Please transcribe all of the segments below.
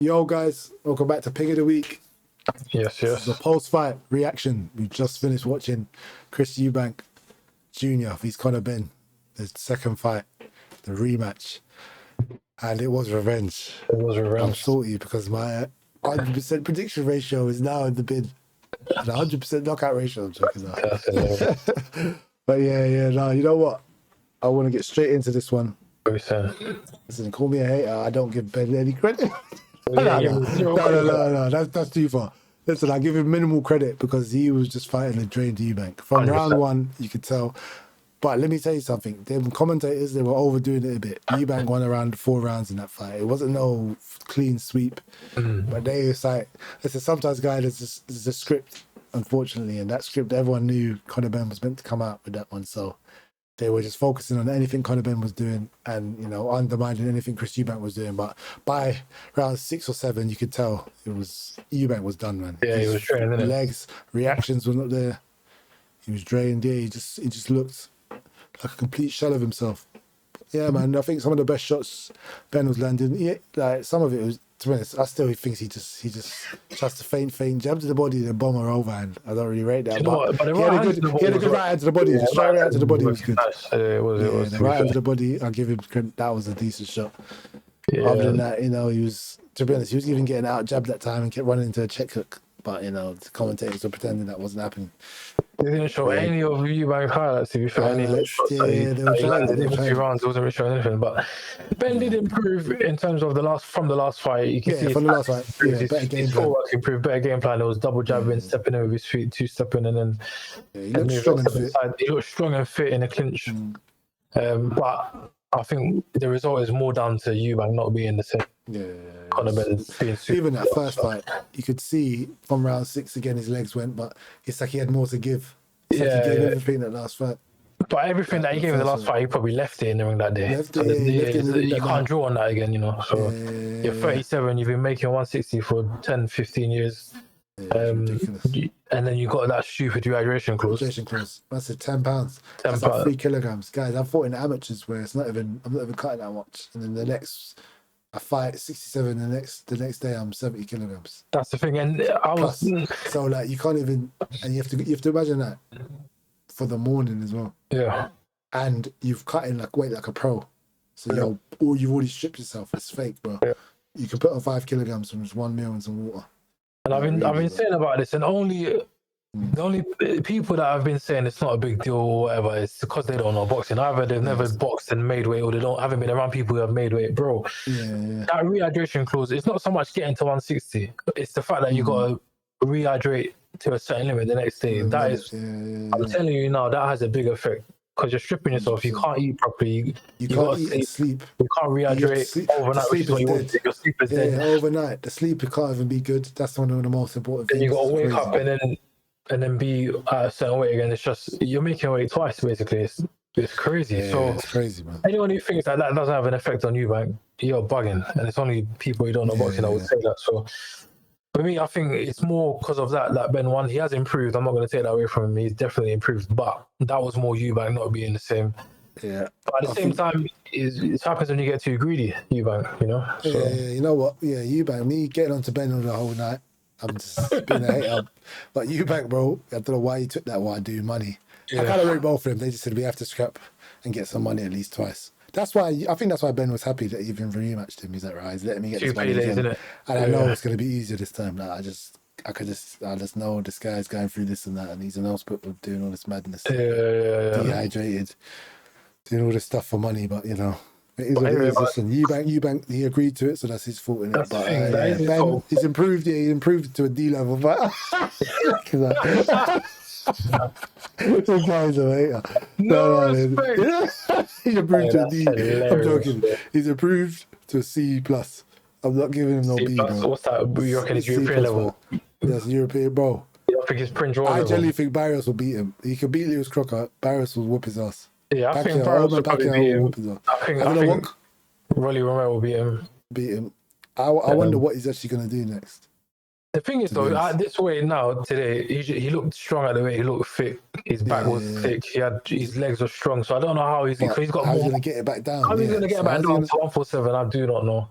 Yo, guys, welcome back to Pick of the Week. Yes. This is the post-fight reaction. We just finished watching Chris Eubank Jr. vs Conor Benn, the second fight, the rematch, and it was revenge. It was revenge. I'm salty because my 100% prediction ratio is now in the bin, and 100% knockout ratio. I'm joking now. But no, you know what? I want to get straight into this one. Listen, call me a hater. I don't give Ben any credit. No, that's too far. Listen, I give him minimal credit because he was just fighting a drained Eubank. From 100%. round one, you could tell. But let me tell you something. Them commentators, they were overdoing it a bit. Eubank won around 4 rounds in that fight. It wasn't no clean sweep. But they was like, listen, sometimes, guys, there's a script, unfortunately. And that script, everyone knew Conor Benn was meant to come out with that one. So they were just focusing on anything Conor Benn was doing and, you know, undermining anything Chris Eubank was doing. But by round 6 or 7, you could tell Eubank was done, man. Yeah, he was drained, innit? Legs, reactions were not there. He was drained. Yeah, he just looked like a complete shell of himself. Yeah, man. I think some of the best shots Ben was landing. Yeah, like some of it was. To be honest, I still think he just tries to feint, jab to the body, then bomb her overhand. I don't really rate that. But he had a good right hand to the body. The straight right hand to the body was good. It was. The right hand to the body, I'll give him credit. That was a decent shot. Yeah. Other than that, you know, he was, to be honest, he was even getting out jabbed that time and kept running into a check hook. But, you know, the commentators were pretending that wasn't happening. They didn't show any of Eubank highlights, to be fair. They were trying. They didn't rounds, it wasn't really showing anything. But Ben did improve in terms of the last fight. You can see from the last fight. Better game plan. Improved, better game plan. It was double jabbing, stepping in with his feet, 2-stepping, and then he looked strong and fit. He looked strong and fit in a clinch. But I think the result is more down to Eubank not being the same. Conor Benn being super. Even that first fight, you could see from round 6 again his legs went, but it's like he had more to give. It's like he gave everything that last fight. But everything that he gave in the last fight, he probably left it in the ring that day. You can't draw on that again, you know. So you're 37, you've been making 160 for 10, 15 years. And then you got that stupid rehydration clause. That's a £10. That's like 3 kilograms. Guys, I fought in amateurs where I'm not even cutting that much. And then the next I fight 67, the next day I'm 70 kilograms. That's the thing. And I was so like you can't even, and you have to imagine that for the morning as well. Yeah. And you've cut in weight like a pro. So you've already stripped yourself. It's fake, bro. Yeah. You can put on 5 kilograms from just 1 meal and some water. And I've been saying about this, and the only people that have been saying it's not a big deal or whatever, it's because they don't know boxing. Either they've never boxed and made weight, or they haven't been around people who have made weight, bro. That rehydration clause, it's not so much getting to 160. It's the fact that you got to rehydrate to a certain limit the next day. That is, I'm telling you now, that has a big effect. Because you're stripping yourself, you can't eat properly. You can't eat and sleep. You can't rehydrate overnight, which is what you want. Your sleep is dead. Overnight, the sleep can't even be good. That's one of the most important things. And you got to wake up and then be at a certain weight again. It's just you're making weight twice basically. It's crazy. Yeah, so it's crazy, man. Anyone who thinks that doesn't have an effect on you, man, you're bugging. And it's only people who don't know boxing that would say that. So for me, I think it's more because of that Ben won. He has improved. I'm not going to take that away from him. He's definitely improved. But that was more Eubank not being the same. Yeah. But at the same time, it happens when you get too greedy, Eubank, you know? So. Yeah, you know what? Yeah, Eubank, me getting on to Ben all the whole night. I'm just being a hater. But Eubank, bro, I don't know why he took that while doing money. I kind of rate both of them. They just said we have to scrap and get some money at least twice. I think that's why Ben was happy that even rematched him. He's like, right, he's letting me get this money again. And I know it's going to be easier this time. Like, I just know this guy's going through this and that, and he's in hospital doing all this madness. Dehydrated, doing all this stuff for money, but you know. It is what it is. Listen, Eubank, he agreed to it, so that's his fault. But Ben, he's improved. Yeah, he improved to a D level. But the guy's a hater. No, he's improved to a D. I'm joking. He's improved to a C plus. I'm not giving him no B, bro. What's that? You reckon it's European level? Yes, European, bro. I think it's Prince Royal. I generally think Barrios will beat him. He could beat Lewis Crocker. Barrios will whoop his ass. Yeah, I think Barrios will probably beat him. I think Rolly Romero will beat him. I wonder what he's actually going to do next. The thing is, though, at this weight now, today, he looked strong at the weight. He looked fit. His back was thick. His legs were strong. So I don't know how he's got more. How he's going to get it back down? How he's going to get it back down to 147, I do not know.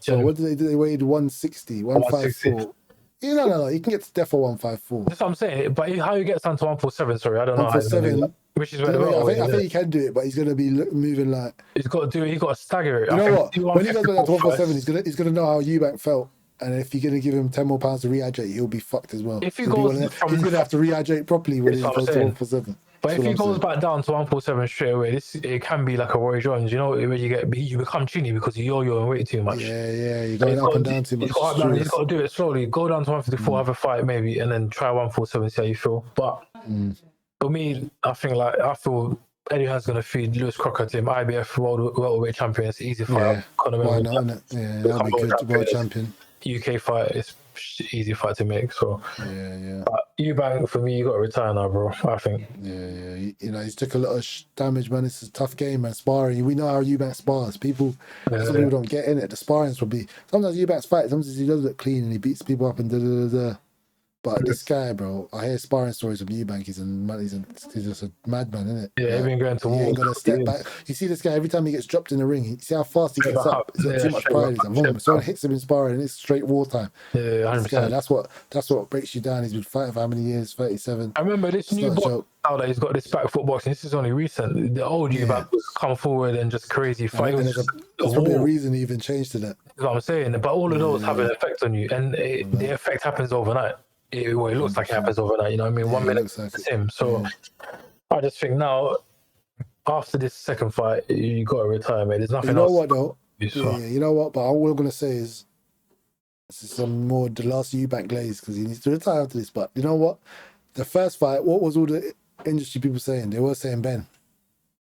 So what did they do? They weighed 160, 154. Yeah, no. You can get to defo 154. That's what I'm saying. But how he gets down to 147? Sorry, I don't know. 147. Which is where I think he can do it, but he's going to be moving like. He's got to do it. He's got to stagger it. You know what? When he goes back down to 147, he's going to know how Eubank felt. And if you're going to give him £10 more to rehydrate, he'll be fucked as well. If he goes, he's going to have to rehydrate properly when he goes to 147. But if he goes back down to 147 straight away, it can be like a Roy Jones. You know, where you become chinny because you yo-yo and weight too much. Yeah, you're going up and down too much. He's got to do it slowly. Go down to 154, have a fight maybe, and then try 147, see how you feel. But for me, I feel Eddie Hearn's going to feed Lewis Crocker to him, IBF welterweight champion. It's easy fight. Yeah, why not? Yeah, that'll be good. World champion. UK fight is easy fight to make. So yeah. But Eubank, for me, you got to retire now, bro. I think. Yeah. You know, he's took a lot of damage, man. It's a tough game, man. Sparring. We know how Eubank spars. Some people don't get in it. The sparring's probably sometimes Eubank's fight. Sometimes he does look clean and he beats people up and da. But this guy, bro, I hear sparring stories of Eubank. He's just a madman, isn't it? Yeah, he's been going to war. He ain't gonna step back. You see this guy every time he gets dropped in the ring. You see how fast he gets up. He's got too much pride. Someone hits him in sparring, and it's straight wartime. Yeah, 100%. This guy, that's what breaks you down. He's been fighting for how many years? 37. I remember this new box now that he's got this back foot boxing. This is only recent. The old Eubank was come forward and just crazy fight. There's probably a reason he even changed to that. That's what I'm saying. But all of those have an effect on you, and the effect happens overnight. It looks like it happens overnight, you know what I mean? 1 minute it's him. So I just think now, after this second fight, you got to retire, mate. There's nothing else. You know what, though? You know what? But all I'm going to say is, this is some more the last Eubank glaze because he needs to retire after this. But you know what? The first fight, what was all the industry people saying? They were saying Ben.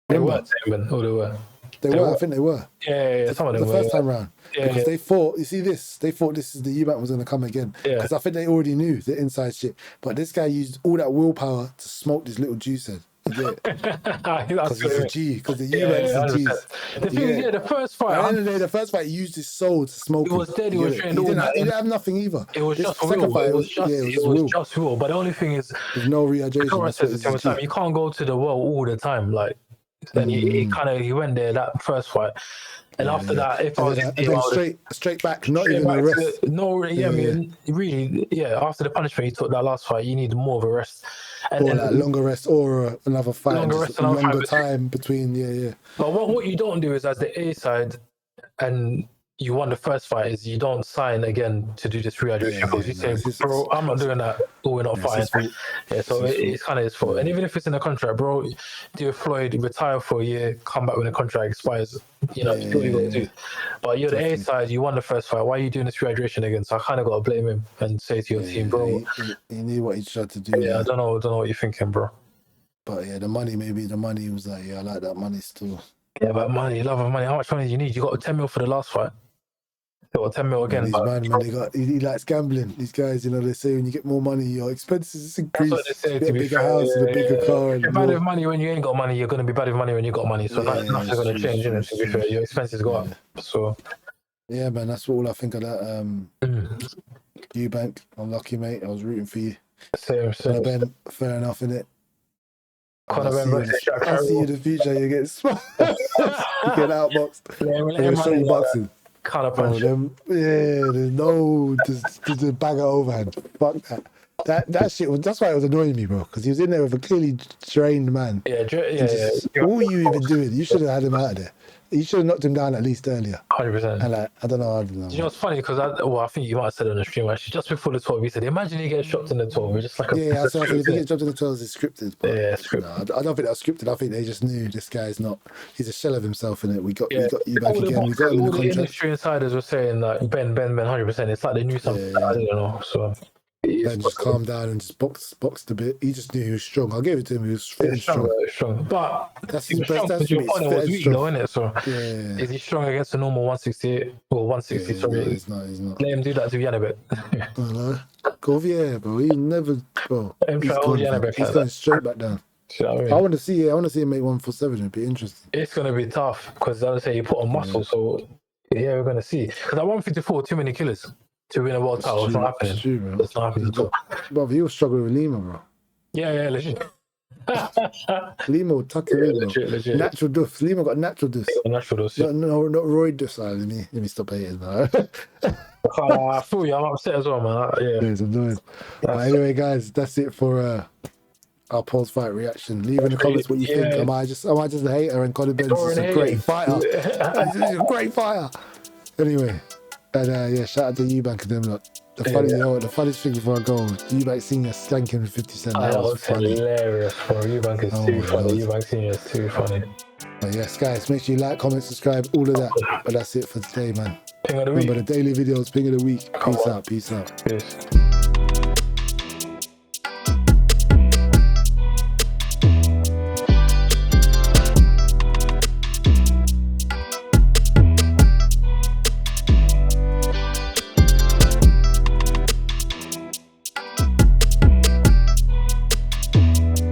They were saying Ben. Oh, they were. They were. I think they were. Yeah. Some of them the first time round. Because they thought, you see this, they thought this is the Eubank was going to come again. Because I think they already knew the inside shit. But this guy used all that willpower to smoke this little juice head. Because he's a G. Because the Eubank's a G. The thing is, the first fight. At the end of the day, the first fight, he used his soul to smoke. He was dead. He was trained. He didn't have nothing either. It was just will. It was just will. But the only thing is, there's no rehydration. You can't go to the well all the time. Like, then he went there that first fight. And after that, if I was straight back, not even a rest. I mean, really, after the punishment he took that last fight, you need more of a rest. And or that longer rest or another fight. Longer time between, But what you don't do is, as the A side, and you won the first fight, is you don't sign again to do this rehydration because you say, bro, I'm not doing that, or we're not fighting. So it's kind of his fault. And even if it's in the contract, bro, do Floyd, retire for a year, come back when the contract expires. You know, do what you got to do. But you're the A side, you won the first fight. Why are you doing this rehydration again? So I kind of got to blame him and say to your team, bro. He knew what he tried to do. I don't know what you're thinking, bro. But the money was like, I like that money still. Yeah, but money, love of money. How much money do you need? You got 10 mil for the last fight. They got 10 mil again. He likes gambling. These guys, they say when you get more money, your expenses increase. That's what they say, you get a bigger house and a bigger car. You're bad with money when you ain't got money. You're going to be bad with money when you got money. So nothing's going to change, innit? To be fair, your expenses go up. So yeah, man, that's all I think of that. Eubank, unlucky, mate. I was rooting for you. Same. Conor Benn, fair enough, innit? Conor Benn versus Jack Carroll. I see you in the future. You get smart. You get outboxed. They'll show you boxing. Kind of punch. There's no just a bag of overhand. Fuck that. That shit was. That's why it was annoying me, bro. Because he was in there with a clearly trained man. All you even doing, you should have had him out of there. You should have knocked him down at least earlier. 100%. And I don't know. You know, it's funny because I think you might have said it on the stream actually. Just before the 12, he said, "Imagine he gets shot in the 12." We're just like, I said, if he gets dropped in the 12, it's scripted. But scripted. No, I don't think that's scripted. I think they just knew this guy's not. He's a shell of himself in it. We got you back again. We got him in the contract. The industry insiders were saying that Ben, 100%. It's like they knew something. I don't know. So. Ben just calmed down and just boxed a bit. He just knew he was strong. I'll give it to him. He was fit and strong. But that's his best. That's your opponent was weak, though, isn't it? So is he strong against a normal 168 or 160? Sorry, he's not. Let him do that to Yanabek. Go bro. He never, bro. He's going straight back down. I want to see him make 147. It'd be interesting. It's gonna be tough because as I say, you put on muscle. So we're gonna see. Because at 154, too many killers to win a world title. It's not happening. It's true, bro. It's not happening at all. Bro, he was struggling with Lima, bro. Yeah, legit. Lima will tuck her in, bro. legit. Natural duffs. Lima got natural duffs. Natural dose. No, not roid duffs. Let me stop hating, man. I feel you. I'm upset as well, man. Yeah. It's annoying. But anyway, guys, that's it for our post-fight reaction. Leave in the comments what you think. Am I just a hater and Conor Benn is a great fighter? He's a great fighter. Anyway, and shout out to Eubank and them. Look, the funniest thing before I go, Eubank Senior skanking 50 Cent. That was funny. Hilarious, bro. Eubank is too funny. Eubank Senior is too funny. But yes, guys, make sure you like, comment, subscribe, all of that. But that's it for today, man. Ping of the week. Remember the daily videos, ping of the week. Peace out. Peace.